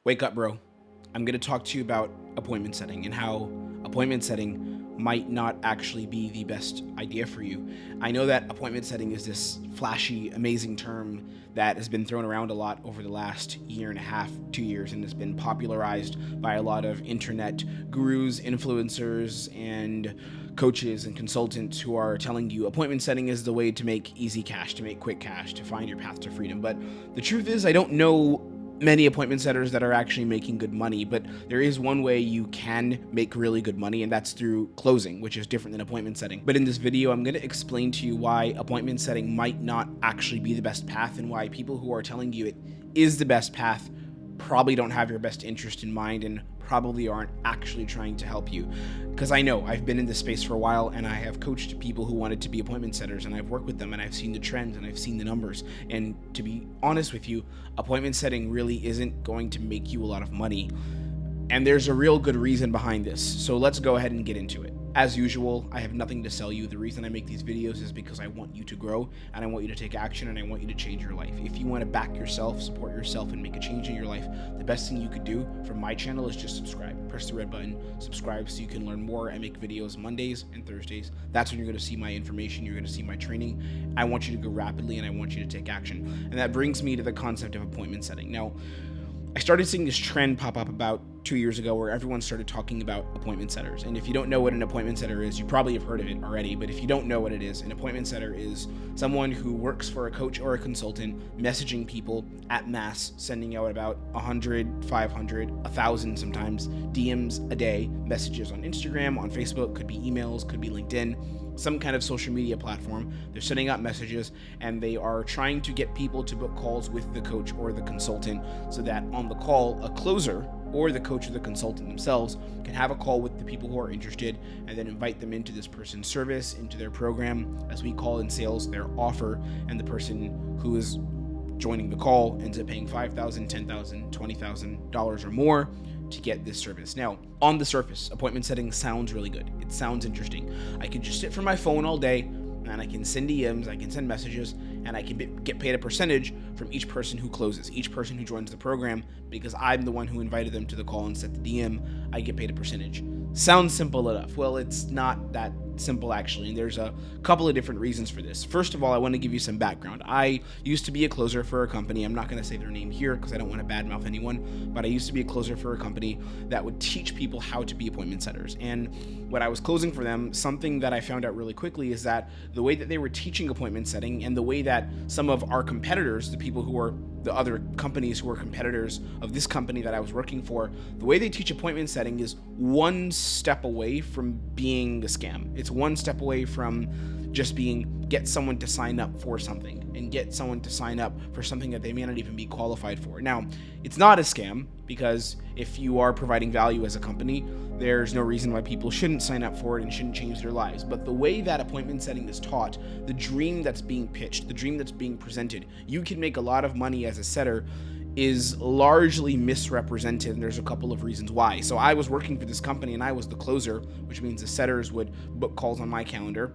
Wake up, bro. I'm going to talk to you about appointment setting and how appointment setting might not actually be the best idea for you. I know that appointment setting is this flashy, amazing term that has been thrown around a lot over the last year and a half, 2 years, and has been popularized by a lot of internet gurus, influencers, and coaches and consultants who are telling you appointment setting is the way to make easy cash, to make quick cash, to find your path to freedom. But the truth is, I don't know many appointment setters that are actually making good money, but there is one way you can make really good money, and that's through closing, which is different than appointment setting. But in this video, I'm going to explain to you why appointment setting might not actually be the best path, and why people who are telling you it is the best path probably don't have your best interest in mind and probably aren't actually trying to help you. Because I know I've been in this space for a while, and I have coached people who wanted to be appointment setters, and I've worked with them, and I've seen the trends, and I've seen the numbers. And to be honest with you, appointment setting really isn't going to make you a lot of money. And there's a real good reason behind this. So let's go ahead and get into it. As usual, I have nothing to sell you. The reason I make these videos is because I want you to grow, and I want you to take action, and I want you to change your life. If you want to back yourself, support yourself, and make a change in your life, the best thing you could do from my channel is just subscribe. Press the red button, subscribe, so you can learn more. I make videos Mondays and Thursdays. That's when you're going to see my information. You're going to see my training. I want you to go rapidly, and I want you to take action. And that brings me to the concept of appointment setting. Now, I started seeing this trend pop up about 2 years ago where everyone started talking about appointment setters. And if you don't know what an appointment setter is, you probably have heard of it already. But if you don't know what it is, an appointment setter is someone who works for a coach or a consultant, messaging people at mass, sending out about 100, 500, 1,000 sometimes DMs a day, messages on Instagram, on Facebook, could be emails, could be LinkedIn, some kind of social media platform. They're sending out messages, and they are trying to get people to book calls with the coach or the consultant, so that on the call, a closer or the coach or the consultant themselves can have a call with the people who are interested, and then invite them into this person's service, into their program, as we call in sales, their offer. And the person who is joining the call ends up paying $5,000, $10,000, $20,000 or more to get this service. Now, on the surface, appointment setting sounds really good. It sounds interesting. I can just sit from my phone all day, and I can send DMs, I can send messages, and I can get paid a percentage from each person who closes, each person who joins the program, because I'm the one who invited them to the call and sent the DM. I get paid a percentage. Sounds simple enough. Well, it's not that simple, actually, and there's a couple of different reasons for this. First of all, I want to give you some background. I used to be a closer for a company. I'm not going to say their name here because I don't want to badmouth anyone, but I used to be a closer for a company that would teach people how to be appointment setters. And when I was closing for them, something that I found out really quickly is that the way that they were teaching appointment setting, and the way that some of our competitors, the people who are the other companies who are competitors of this company that I was working for, the way they teach appointment setting is one step away from being a scam. It's one step away from just being get someone to sign up for something, and get someone to sign up for something that they may not even be qualified for. Now, it's not a scam, because if you are providing value as a company, there's no reason why people shouldn't sign up for it and shouldn't change their lives. But the way that appointment setting is taught, the dream that's being pitched, the dream that's being presented, you can make a lot of money as a setter, is largely misrepresented, and there's a couple of reasons why. So I was working for this company, and I was the closer, which means the setters would book calls on my calendar.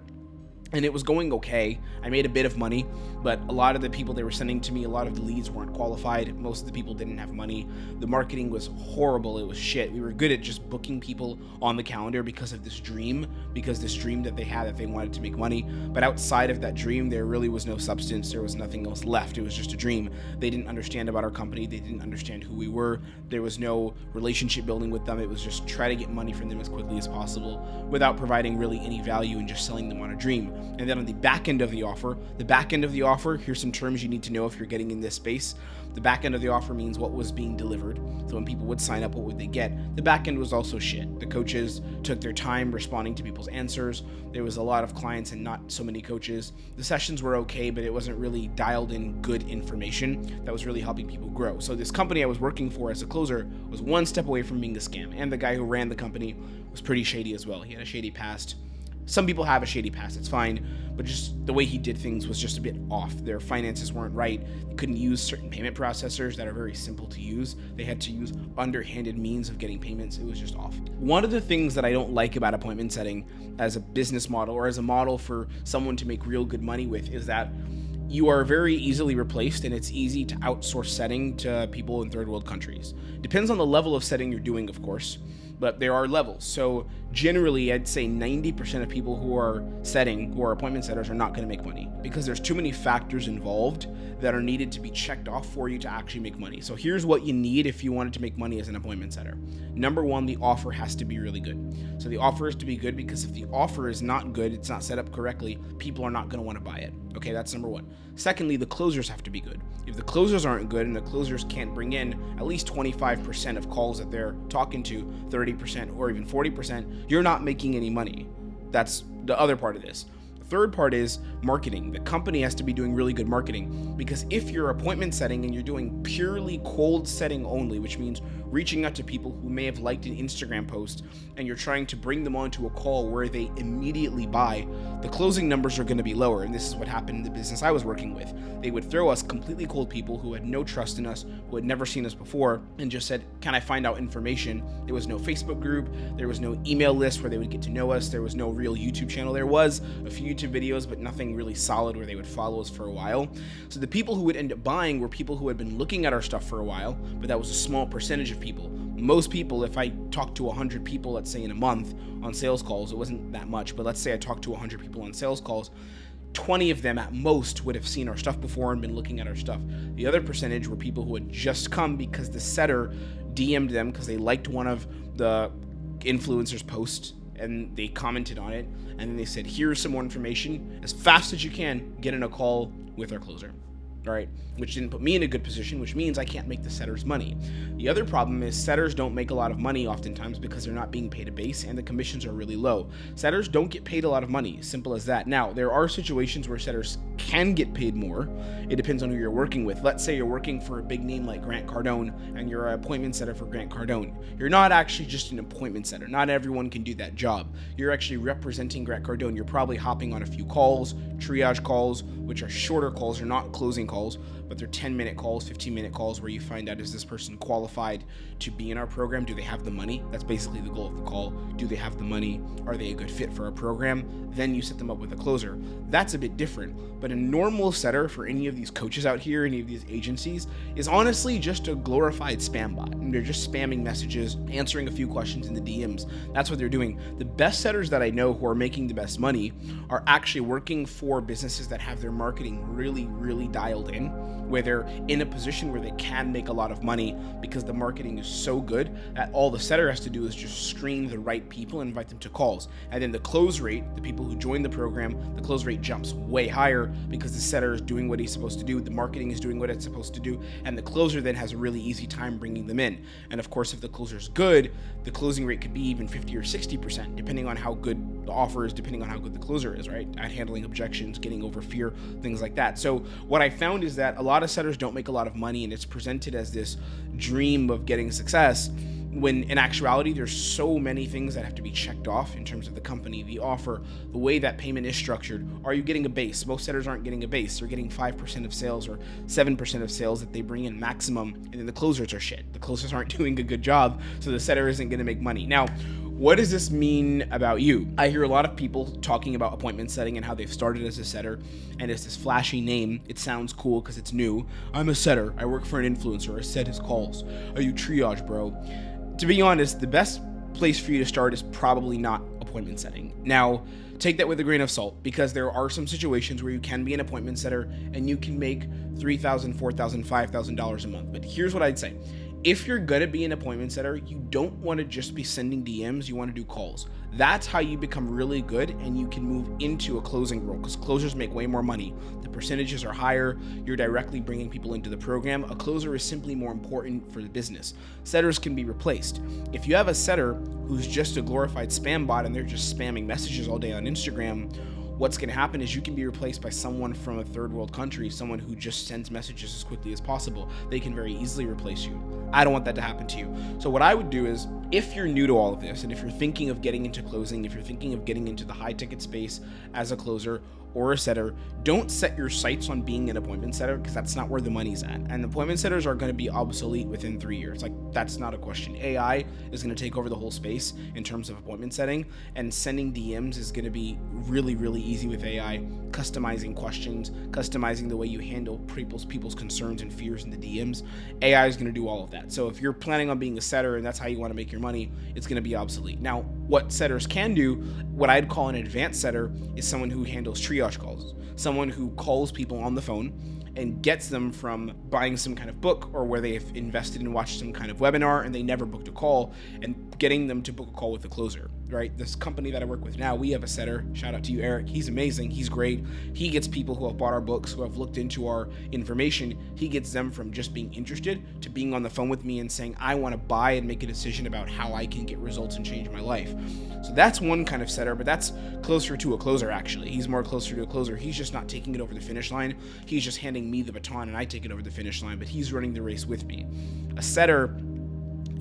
And it was going okay. I made a bit of money, but a lot of the people they were sending to me, a lot of the leads weren't qualified. Most of the people didn't have money. The marketing was horrible. It was shit. We were good at just booking people on the calendar because of this dream that they had, that they wanted to make money. But outside of that dream, there really was no substance. There was nothing else left. It was just a dream. They didn't understand about our company. They didn't understand who we were. There was no relationship building with them. It was just try to get money from them as quickly as possible without providing really any value, and just selling them on a dream. And then on the back end of the offer, here's some terms you need to know if you're getting in this space. The back end of the offer means what was being delivered. So when people would sign up, what would they get? The back end was also shit. The coaches took their time responding to people's answers. There was a lot of clients and not so many coaches. The sessions were okay, but it wasn't really dialed in good information that was really helping people grow. So this company I was working for as a closer was one step away from being a scam. And the guy who ran the company was pretty shady as well. He had a shady past. Some people have a shady past, it's fine, but just the way he did things was just a bit off. Their finances weren't right. They couldn't use certain payment processors that are very simple to use. They had to use underhanded means of getting payments. It was just off. One of the things that I don't like about appointment setting as a business model, or as a model for someone to make real good money with, is that you are very easily replaced, and it's easy to outsource setting to people in third world countries. Depends on the level of setting you're doing, of course, but there are levels. So generally, I'd say 90% of people who are appointment setters, are not going to make money because there's too many factors involved that are needed to be checked off for you to actually make money. So here's what you need if you wanted to make money as an appointment setter. Number one, the offer has to be really good. So the offer is to be good, because if the offer is not good, it's not set up correctly, people are not going to want to buy it. Okay, that's number one. Secondly, the closers have to be good. If the closers aren't good and the closers can't bring in at least 25% of calls that they're talking to, 30% or even 40%, you're not making any money. That's the other part of this. Third part is marketing. The company has to be doing really good marketing, because if you're appointment setting and you're doing purely cold setting only, which means reaching out to people who may have liked an Instagram post and you're trying to bring them onto a call where they immediately buy, the closing numbers are going to be lower. And this is what happened in the business I was working with. They would throw us completely cold people who had no trust in us, who had never seen us before, and just said, can I find out information? There was no Facebook group. There was no email list where they would get to know us. There was no real YouTube channel. There was a few YouTube videos, but nothing really solid where they would follow us for a while. So the people who would end up buying were people who had been looking at our stuff for a while, but that was a small percentage of people. Most people, if I talked to 100 people, let's say in a month on sales calls, it wasn't that much, but let's say I talked to 100 people on sales calls, 20 of them at most would have seen our stuff before and been looking at our stuff. The other percentage were people who had just come because the setter DM'd them because they liked one of the influencers' posts and they commented on it, and then they said, here's some more information. As fast as you can, get in a call with our closer. All right, which didn't put me in a good position, which means I can't make the setters money. The other problem is setters don't make a lot of money oftentimes because they're not being paid a base and the commissions are really low. Setters don't get paid a lot of money, simple as that. Now, there are situations where setters can get paid more. It depends on who you're working with. Let's say you're working for a big name like Grant Cardone and you're an appointment setter for Grant Cardone. You're not actually just an appointment setter. Not everyone can do that job. You're actually representing Grant Cardone. You're probably hopping on a few calls, triage calls, which are shorter calls. They're not closing calls, but they're 10-minute calls, 15-minute calls where you find out, is this person qualified to be in our program? Do they have the money? That's basically the goal of the call. Do they have the money? Are they a good fit for our program? Then you set them up with a closer. That's a bit different, but a normal setter for any of these coaches out here, any of these agencies, is honestly just a glorified spam bot. And they're just spamming messages, answering a few questions in the DMs. That's what they're doing. The best setters that I know who are making the best money are actually working for businesses that have their marketing really, really dialed in, where they're in a position where they can make a lot of money because the marketing is so good that all the setter has to do is just screen the right people and invite them to calls. And then the close rate, the people who join the program, the close rate jumps way higher because the setter is doing what he's supposed to do, the marketing is doing what it's supposed to do, and the closer then has a really easy time bringing them in. And of course, if the closer's good, the closing rate could be even 50 or 60%, depending on how good the offer is, depending on how good the closer is, right? At handling objections, getting over fear, things like that. So what I found is that a lot of setters don't make a lot of money, and it's presented as this dream of getting success, when in actuality there's so many things that have to be checked off in terms of the company, the offer, the way that payment is structured. Are you getting a base? Most setters aren't getting a base. They're getting 5% of sales or 7% of sales that they bring in maximum, and then the closers are shit. The closers aren't doing a good job, so the setter isn't going to make money. Now, what does this mean about you? I hear a lot of people talking about appointment setting and how they've started as a setter, and it's this flashy name. It sounds cool because it's new. I'm a setter. I work for an influencer. I set his calls. Are you triage, bro? To be honest, the best place for you to start is probably not appointment setting. Now, take that with a grain of salt, because there are some situations where you can be an appointment setter and you can make $3,000, $4,000, $5,000 a month. But here's what I'd say. If you're going to be an appointment setter, you don't want to just be sending DMs, you want to do calls. That's how you become really good and you can move into a closing role, because closers make way more money. The percentages are higher. You're directly bringing people into the program. A closer is simply more important for the business. Setters can be replaced. If you have a setter who's just a glorified spam bot and they're just spamming messages all day on Instagram, what's going to happen is you can be replaced by someone from a third world country, someone who just sends messages as quickly as possible. They can very easily replace you. I don't want that to happen to you. So what I would do is, if you're new to all of this, and if you're thinking of getting into closing, if you're thinking of getting into the high ticket space as a closer or a setter, don't set your sights on being an appointment setter, because that's not where the money's at. And appointment setters are going to be obsolete within 3 years. Like, that's not a question. AI is going to take over the whole space in terms of appointment setting, and sending DMs is going to be really, really easy with AI. customizing questions, customizing the way you handle people's concerns and fears in the DMs. AI is going to do all of that. So if you're planning on being a setter and that's how you want to make your money, it's going to be obsolete. Now, what setters can do, what I'd call an advanced setter, is someone who handles triage calls, someone who calls people on the phone and gets them from buying some kind of book or where they've invested and watched some kind of webinar and they never booked a call, and getting them to book a call with a closer, right? This company that I work with now, we have a setter. Shout out to you, Eric. He's amazing. He's great. He gets people who have bought our books, who have looked into our information. He gets them from just being interested to being on the phone with me and saying, I want to buy and make a decision about how I can get results and change my life. So that's one kind of setter, but that's closer to a closer, actually. He's more closer to a closer. He's just not taking it over the finish line. He's just handing me the baton and I take it over the finish line, but he's running the race with me. A setter,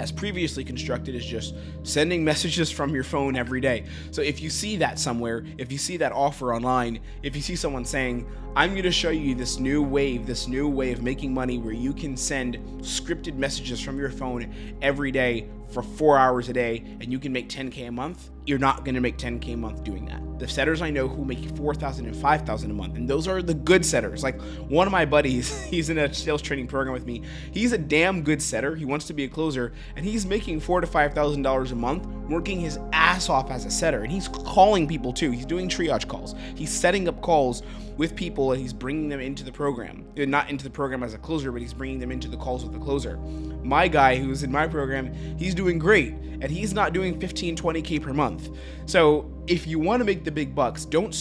as previously constructed, is just sending messages from your phone every day. So if you see that somewhere, if you see that offer online, if you see someone saying, I'm going to show you this new way of making money where you can send scripted messages from your phone every day for 4 hours a day and you can make 10K a month, you're not going to make 10K a month doing that. The setters I know who make 4,000 and 5,000 a month, and those are the good setters. Like one of my buddies, he's in a sales training program with me. He's a damn good setter. He wants to be a closer, and he's making $4,000 to $5,000 a month, working his ass off as a setter. And he's calling people too. He's doing triage calls. He's setting up calls with people, and he's bringing them into the program. Not into the program as a closer, but he's bringing them into the calls with the closer. My guy who's in my program, he's doing great, and he's not doing 15, 20K per month. So if you want to make the big bucks, don't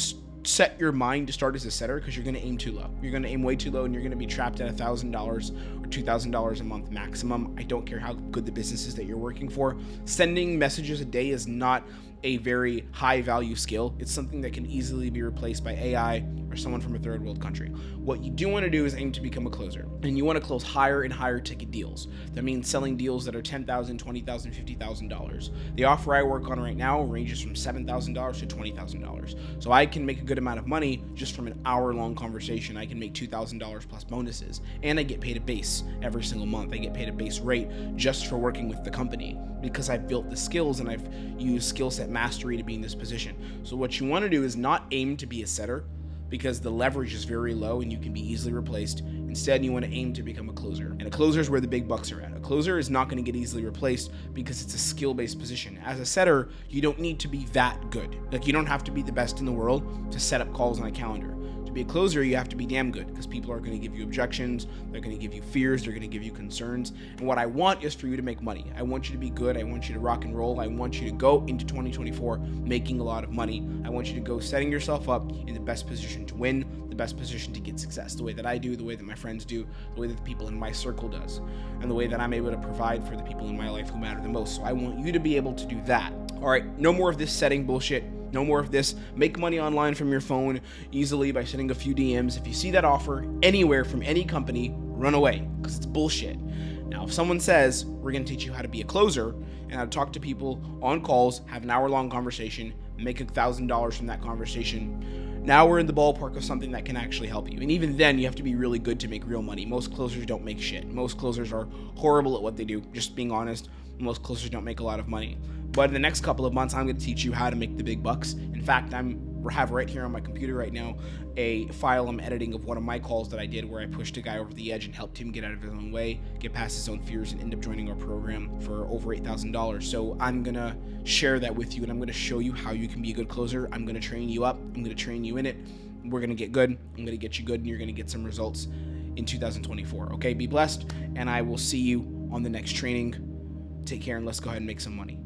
set your mind to start as a setter, because you're going to aim too low. You're going to aim way too low, and you're going to be trapped at $1,000 or $2,000 a month maximum. I don't care how good the business is that you're working for. Sending messages a day is not a very high value skill. It's something that can easily be replaced by AI or someone from a third world country. What you do want to do is aim to become a closer, and you want to close higher and higher ticket deals. That means selling deals that are $10,000, $20,000, $50,000. The offer I work on right now ranges from $7,000 to $20,000. So I can make a good amount of money just from an hour-long conversation. I can make $2,000 plus bonuses, and I get paid a base every single month. I get paid a base rate just for working with the company, because I've built the skills and I've used skill set mastery to be in this position. So what you want to do is not aim to be a setter, because the leverage is very low and you can be easily replaced. Instead, you want to aim to become a closer. And a closer is where the big bucks are at. A closer is not going to get easily replaced because it's a skill-based position. As a setter, you don't need to be that good. Like, you don't have to be the best in the world to set up calls on a calendar. To be a closer, you have to be damn good, because people are going to give you objections, they're going to give you fears, they're going to give you concerns. And what I want is for you to make money. I want you to be good. I want you to rock and roll. I want you to go into 2024 making a lot of money. I want you to go setting yourself up in the best position to win, the best position to get success, the way that I do, the way that my friends do, the way that the people in my circle does, and the way that I'm able to provide for the people in my life who matter the most. So I want you to be able to do that. All right, no more of this setting bullshit. No more of this. Make money online from your phone easily by sending a few DMs. If you see that offer anywhere from any company, run away, because it's bullshit. Now, if someone says, we're going to teach you how to be a closer and how to talk to people on calls, have an hour-long conversation, make $1,000 from that conversation, now we're in the ballpark of something that can actually help you. And even then, you have to be really good to make real money. Most closers don't make shit. Most closers are horrible at what they do. Just being honest, most closers don't make a lot of money. But in the next couple of months, I'm going to teach you how to make the big bucks. In fact, I have right here on my computer right now a file I'm editing of one of my calls that I did where I pushed a guy over the edge and helped him get out of his own way, get past his own fears, and end up joining our program for over $8,000. So I'm going to share that with you, and I'm going to show you how you can be a good closer. I'm going to train you up. I'm going to train you in it. We're going to get good. I'm going to get you good, and you're going to get some results in 2024. Okay, be blessed, and I will see you on the next training. Take care, and let's go ahead and make some money.